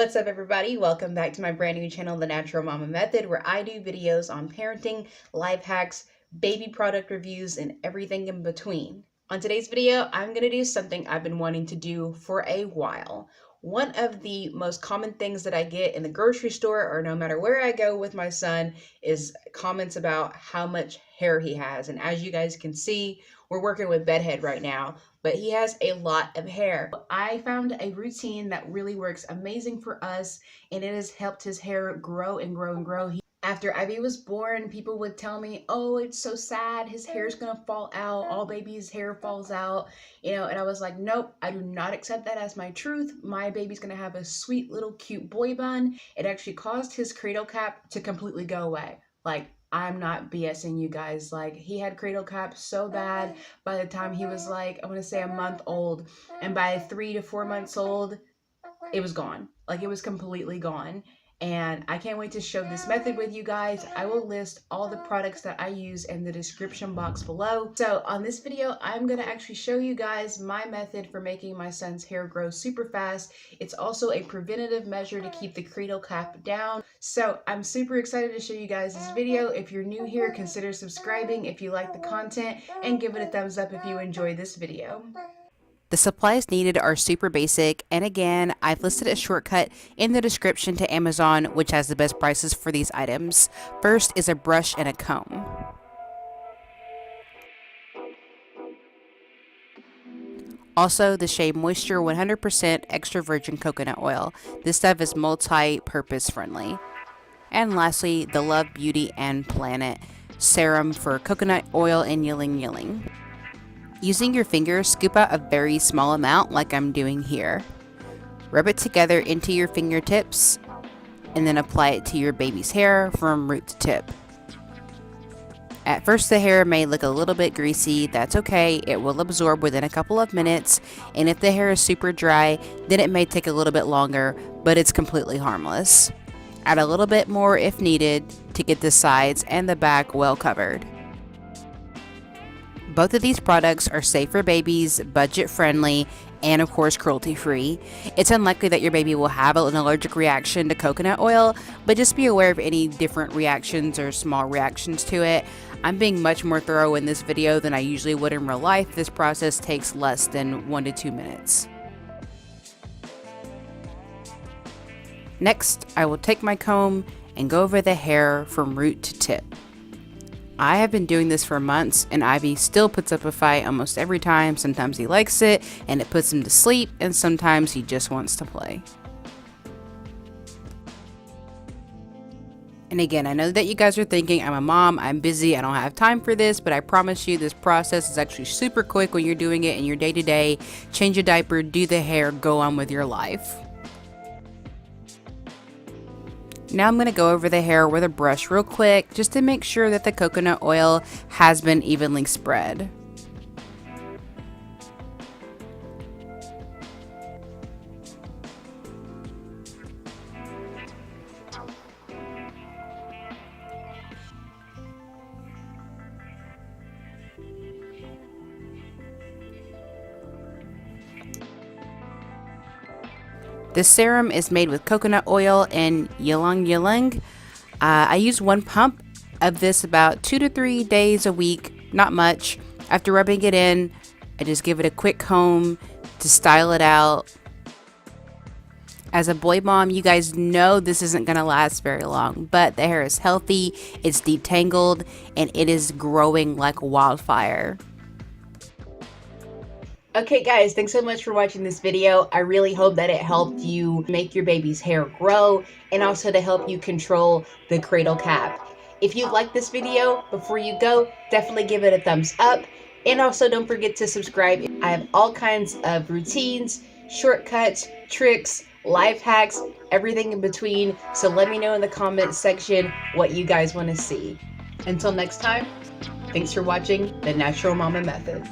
What's up, everybody? Welcome back to my brand new channel, The Natural Mama Method, where I do videos on parenting, life hacks, baby product reviews, and everything in between. On today's video, I'm going to do something I've been wanting to do for a while. One of the most common things that I get in the grocery store or no matter where I go with my son is comments about how much hair he has. And as you guys can see, we're working with bedhead right now, but he has a lot of hair. I found a routine that really works amazing for us, and it has helped his hair grow and grow and grow. After Ivy was born, people would tell me, oh, it's so sad, his hair's gonna fall out, all baby's hair falls out, and I was like, nope, I do not accept that as my truth. My baby's gonna have a sweet little cute boy bun. It actually caused his cradle cap to completely go away. Like, I'm not BSing you guys. Like, he had cradle cap so bad by the time he was like, I want to say a month old, and by 3 to 4 months old, it was gone. Like, it was completely gone. And I can't wait to show this method with you guys. I will list all the products that I use in the description box below. So on this video, I'm gonna actually show you guys my method for making my son's hair grow super fast. It's also a preventative measure to keep the cradle cap down. So I'm super excited to show you guys this video. If you're new here, consider subscribing if you like the content, and give it a thumbs up if you enjoy this video. The supplies needed are super basic, and again, I've listed a shortcut in the description to Amazon, which has the best prices for these items. First is a brush and a comb. Also, the Shea Moisture 100% extra virgin coconut oil. This stuff is multi-purpose friendly. And lastly, the Love Beauty and Planet serum for coconut oil and ylang. Using your fingers, scoop out a very small amount like I'm doing here. Rub it together into your fingertips and then apply it to your baby's hair from root to tip. At first the hair may look a little bit greasy. That's okay, it will absorb within a couple of minutes, and if the hair is super dry, then it may take a little bit longer, but it's completely harmless. Add a little bit more if needed to get the sides and the back well covered. Both of these products are safe for babies, budget friendly, and of course cruelty free. It's unlikely that your baby will have an allergic reaction to coconut oil, but just be aware of any different reactions or small reactions to it. I'm being much more thorough in this video than I usually would in real life. This process takes less than 1 to 2 minutes. Next, I will take my comb and go over the hair from root to tip. I have been doing this for months, and Ivy still puts up a fight almost every time. Sometimes he likes it and it puts him to sleep, and sometimes he just wants to play. And again, I know that you guys are thinking, I'm a mom, I'm busy, I don't have time for this, but I promise you this process is actually super quick when you're doing it in your day-to-day. Change a diaper, do the hair, go on with your life. Now I'm going to go over the hair with a brush real quick just to make sure that the coconut oil has been evenly spread. This serum is made with coconut oil and ylang. I use 1 pump of this about 2 to 3 days a week, not much. After rubbing it in, I just give it a quick comb to style it out. As a boy mom, you guys know this isn't going to last very long, but the hair is healthy, it's detangled, and it is growing like wildfire. Okay guys, thanks so much for watching this video. I really hope that it helped you make your baby's hair grow and also to help you control the cradle cap. If you like this video, before you go, definitely give it a thumbs up, and also don't forget to subscribe. I have all kinds of routines, shortcuts, tricks, life hacks, everything in between, so let me know in the comments section what you guys want to see. Until next time, thanks for watching The Natural Mama Method.